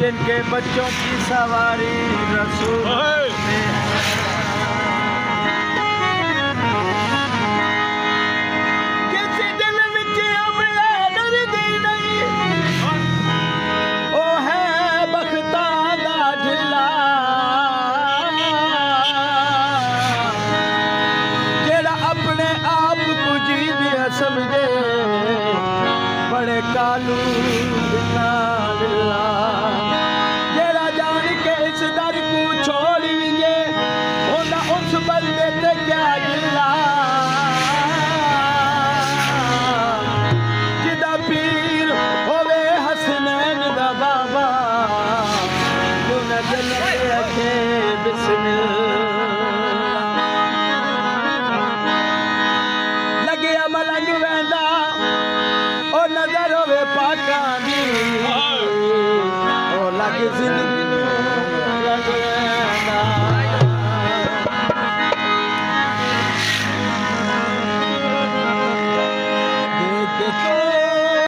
जिनके बच्चों की सवारी रसूल में है। किसी दिल विच अमला डरदी नहीं, ओ है बख्तां दा ढिला, जेड़ा अपने आप को जींदिया समझे बड़े कानून